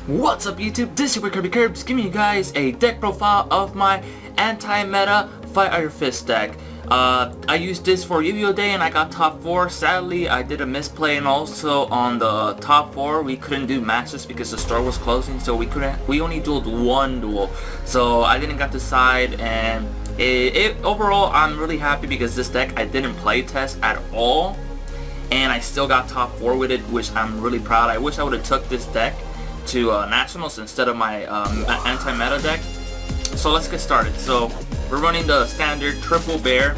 What's up YouTube, this is your Kirby Curbs, giving you guys a deck profile of my anti-meta Fire Fist deck. I used this for Yu-Gi-Oh! Day and I got top 4. Sadly, I did a misplay, and also on the top 4 we couldn't do matches because the store was closing, so we only dueled one duel. So I didn't get to side, and overall I'm really happy because this deck I didn't play test at all, and I still got top 4 with it, which I'm really proud. I wish I would have took this deck to Nationals instead of my anti-meta deck. So let's get started. So we're running the standard triple bear,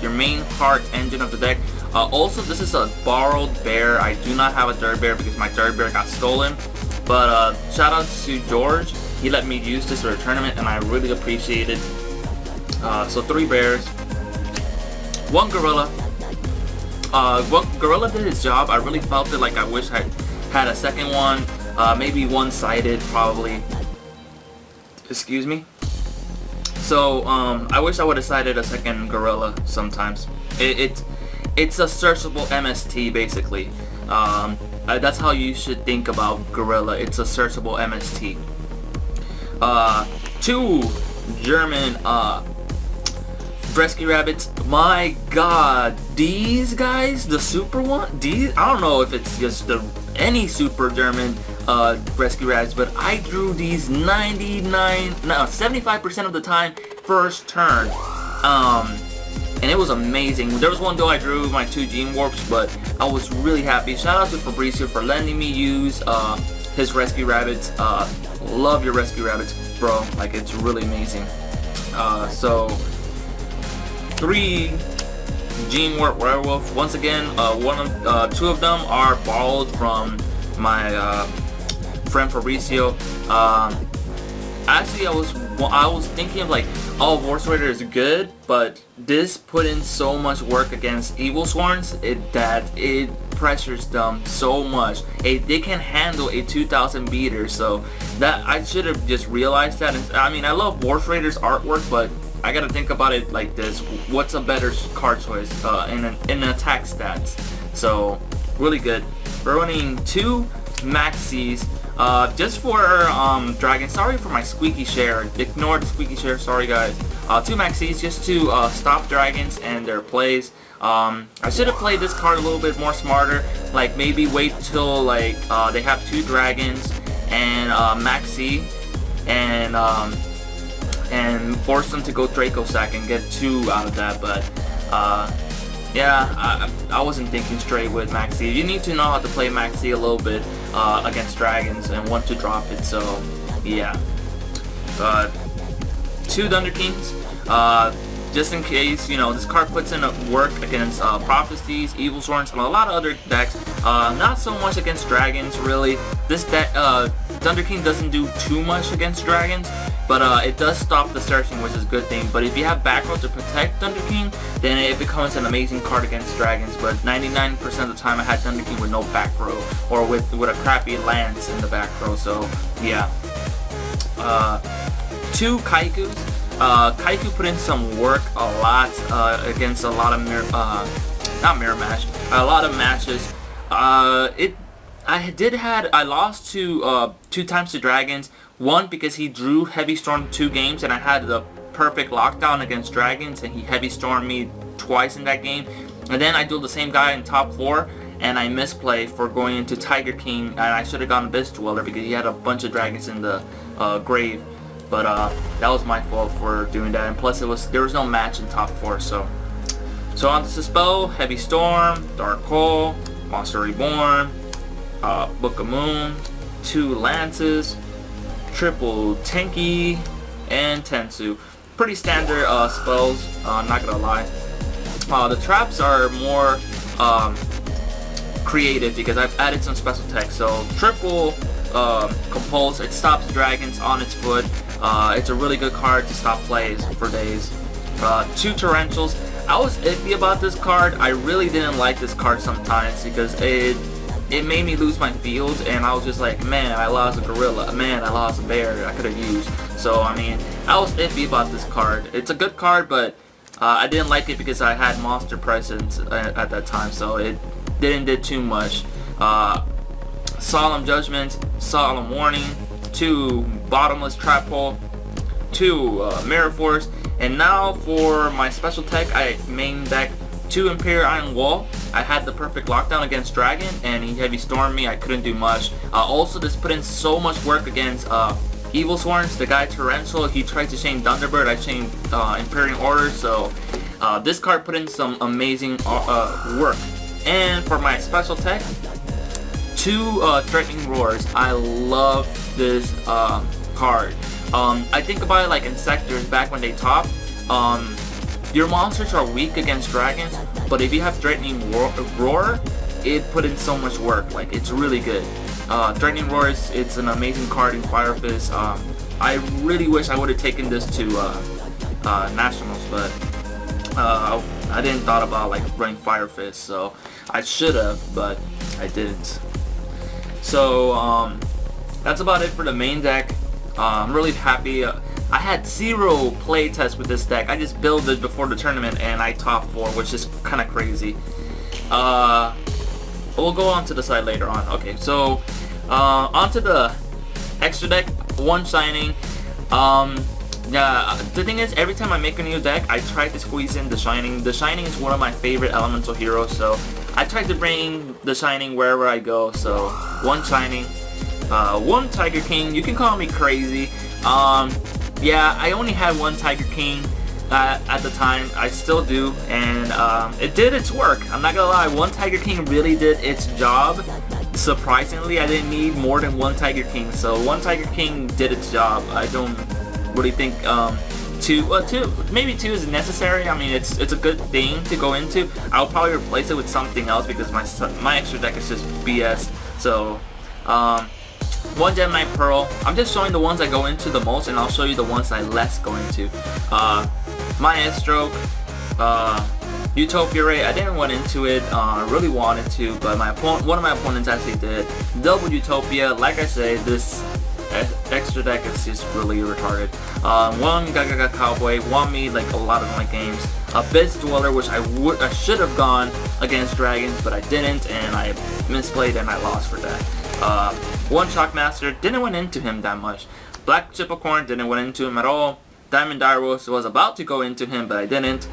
your main heart engine of the deck. Also, this is a borrowed bear. I do not have a dirt bear because my dirt bear got stolen. But shout out to George. He let me use this for a tournament and I really appreciate it. So 3 bears, 1 gorilla. Gorilla did his job. I really felt it. Like, I wish I had a second one. Maybe one-sided, probably. Excuse me. So I wish I would have sided a second gorilla sometimes. It's a searchable MST basically. That's how you should think about gorilla. It's a searchable MST. 2 German Rescue Rabbits. My god, these guys, the super one, I don't know if it's just any super German Rescue Rabbits, but I drew these 75% of the time first turn, and it was amazing. There was one though I drew my 2 Gene Warps, but I was really happy. Shout out to Fabricio for letting me use his Rescue Rabbits. Love your Rescue Rabbits, bro. Like, it's really amazing. So 3 Gene Warp Werewolf. Once again, 2 of them are borrowed from my friend Fabricio. Actually, I was thinking of, like, oh, Vorse Raider is good, but this put in so much work against Evil Swarms that it pressures them so much. They can handle a 2000 beater, so that I should have just realized that. And, I mean, I love Vorse Raider's artwork, but I gotta think about it like this: what's a better card choice in attack stats? So really good. We're running 2 Maxis just for Dragon. Sorry for my squeaky share. Ignore the squeaky share. Sorry guys. 2 Maxis just to stop dragons and their plays. I should have played this card a little bit more smarter. Like, maybe wait till like they have 2 dragons and Maxi, and force them to go Draco Sack and get 2 out of that. But yeah, I wasn't thinking straight with Maxi. You need to know how to play Maxi a little bit against dragons and when to drop it. So yeah, 2 Thunder Kings, just in case, you know, this card puts in work against Prophecies, Evil Swords, and a lot of other decks. Not so much against dragons, really. This deck, Thunder King doesn't do too much against dragons, but it does stop the searching, which is a good thing. But if you have back row to protect Thunder King, then it becomes an amazing card against dragons. But 99% of the time I had Thunder King with no back row, or with a crappy lance in the back row. So yeah. 2 Kaikus. Kaiku put in some work a lot against a lot of a lot of matches. I lost to 2 times to dragons. One because he drew Heavy Storm 2 games and I had the perfect lockdown against dragons, and he Heavy Stormed me twice in that game. And then I dueled the same guy in top 4 and I misplay for going into Tiger King, and I should have gone Abyss Dweller because he had a bunch of dragons in the grave. But that was my fault for doing that, and plus there was no match in top 4. So on to Spell, Heavy Storm, Dark Hole, Monster Reborn, Book of Moon, 2 Lances, triple Tenki, and Tensu. Pretty standard spells, not gonna lie. The traps are more creative because I've added some special text. So triple Compulse, it stops dragons on its foot. It's a really good card to stop plays for days. 2 Tarantulas. I was iffy about this card. I really didn't like this card sometimes because it made me lose my field, and I was just like, man, I lost a gorilla, man, I lost a bear I could have used. So I mean, I was iffy about this card. It's a good card, but I didn't like it because I had monster presence at that time, so it didn't do too much. Solemn Judgment, Solemn Warning, 2 Bottomless Trap Hole, 2 Mirror Force, and now for my special tech, I main deck 2 Imperial Iron Wall. I had the perfect lockdown against Dragon, and he heavy stormed me. I couldn't do much. Also, this put in so much work against Evil Sworns. The guy Torrential, he tried to chain Thunderbird. I chained Imperial Order, so this card put in some amazing work. And for my special tech, 2 Threatening Roars. I love this card. I think about it like in sectors back when they top. Your monsters are weak against dragons, but if you have Threatening Roar, it put in so much work. Like, it's really good. Threatening Roar it's an amazing card in Fire Fist. I really wish I would have taken this to Nationals, but I didn't thought about like running Fire Fist, so I should have, but I didn't. So that's about it for the main deck. I'm really happy. I had 0 play tests with this deck. I just built it before the tournament and I top 4, which is kind of crazy. We'll go on to the side later on. Okay, so onto the extra deck, 1 Shining. Yeah, the thing is, every time I make a new deck, I try to squeeze in the Shining. The Shining is one of my favorite elemental heroes, so I try to bring the Shining wherever I go. So 1 Shining, 1 Tiger King. You can call me crazy. Yeah, I only had 1 Tiger King at the time. I still do, and it did its work. I'm not gonna lie, 1 Tiger King really did its job. Surprisingly, I didn't need more than 1 Tiger King, so 1 Tiger King did its job. I don't really think 2, maybe 2 is necessary. I mean, it's a good thing to go into. I'll probably replace it with something else because my extra deck is just BS. So 1 Gemini Pearl. I'm just showing the ones I go into the most, and I'll show you the ones I less go into. Maestro, Utopia Ray. I didn't went into it. I really wanted to, but one of my opponents actually did. Double Utopia. Like I say, this extra deck is just really retarded. 1 Gaga Cowboy. Won me like a lot of my games. Abyss Dweller, which I should have gone against Dragons, but I didn't, and I misplayed and I lost for that. 1 Shockmaster, didn't went into him that much. Black Chippecorn, didn't went into him at all. Diamond Direwolf, was about to go into him, but I didn't.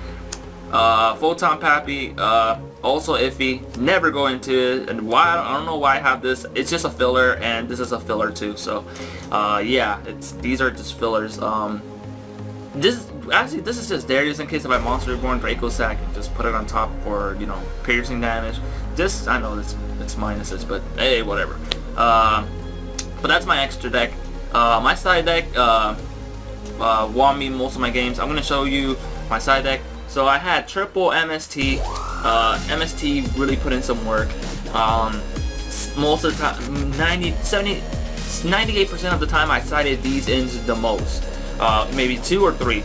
Photon Pappy, also iffy, never go into it, and why, I don't know why I have this. It's just a filler, and this is a filler too, so yeah, these are just fillers. This is just there just in case if I Monster Reborn Draco Sack, just put it on top for, you know, piercing damage. Just, I know it's minuses, but hey, whatever. But that's my extra deck. My side deck won me most of my games. I'm gonna show you my side deck. So I had triple MST. MST really put in some work. Most of the time, 98% of the time I sided these ins the most. Maybe 2 or 3.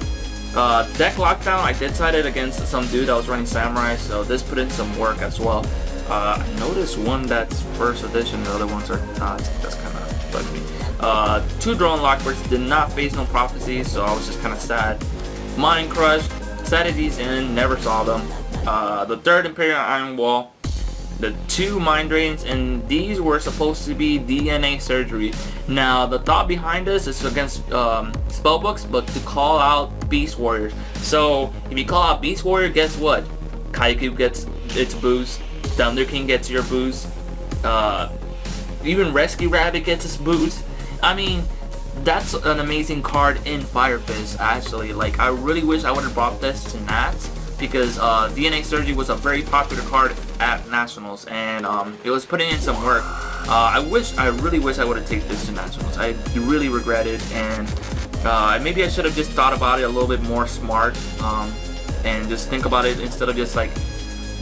Deck Lockdown, I did side it against some dude that was running Samurai, so this put in some work as well. I noticed one that's first edition, the other ones are not. That's kind of bugged me. 2 Drone Lockbirds, did not face no prophecies, so I was just kind of sad. Mind Crush, sided these in, never saw them. The 3rd Imperial Iron Wall, the 2 Mind Drains, and these were supposed to be DNA Surgery. Now, the thought behind this is against spellbooks, but to call out Beast Warriors. So, if you call out Beast Warrior, guess what? Kaiku gets its boost, Thunder King gets your boost, even Rescue Rabbit gets its boost. I mean, that's an amazing card in Fire Fist, actually. Like, I really wish I would have brought this to Nats, because DNA Surgery was a very popular card at Nationals, and it was putting in some work. I really wish I would have taken this to Nationals. I really regret it, and maybe I should have just thought about it a little bit more smart, and just think about it instead of just like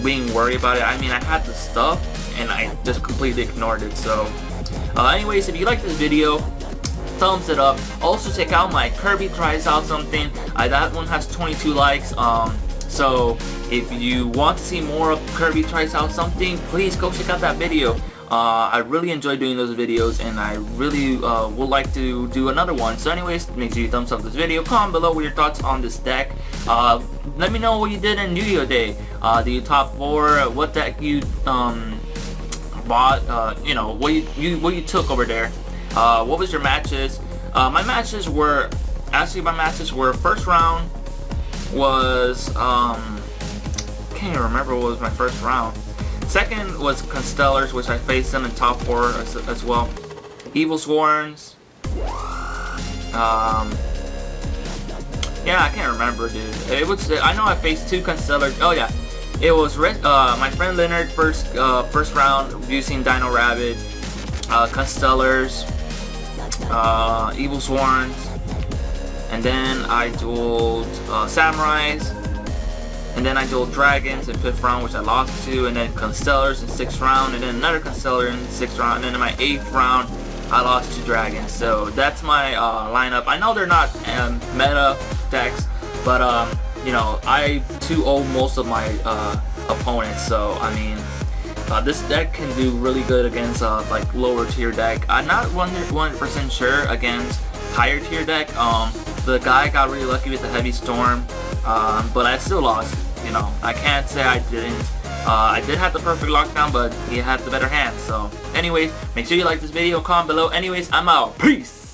being worried about it. I mean, I had the stuff, and I just completely ignored it. So, anyways, if you like this video, thumbs it up. Also, check out my Kirby Tries Out Something. That one has 22 likes. So if you want to see more of Kirby Tries Out Something, please go check out that video. I really enjoy doing those videos, and I really would like to do another one. So anyways, make sure you thumbs up this video. Comment below with your thoughts on this deck. Let me know what you did in Yu-Gi-Oh! Day. Do you top 4? What deck you bought, you know, what you took over there. What was your matches? My matches were first round was can't even remember what was my first round. Second was Constellars, which I faced them in top 4 as well. Evil Swarms. Yeah, I can't remember, dude. It was, I know I faced 2 Constellars. Oh yeah, it was my friend Leonard first round using Dino Rabbit, Constellars, Evil Swarms, and then I dueled Samurais, and then I dueled Dragons in 5th round, which I lost to, and then Constellars in 6th round, and then another Constellar in 6th round, and then in my 8th round I lost to Dragons. So that's my lineup. I know they're not meta decks, but you know, I 2-0 most of my opponents, so I mean, this deck can do really good against like lower tier deck. I'm not 100% sure against higher tier deck. The guy got really lucky with the Heavy Storm, but I still lost. You know, I can't say I didn't. I did have the perfect lockdown, but he had the better hand. So anyways, make sure you like this video, comment below. Anyways, I'm out. Peace!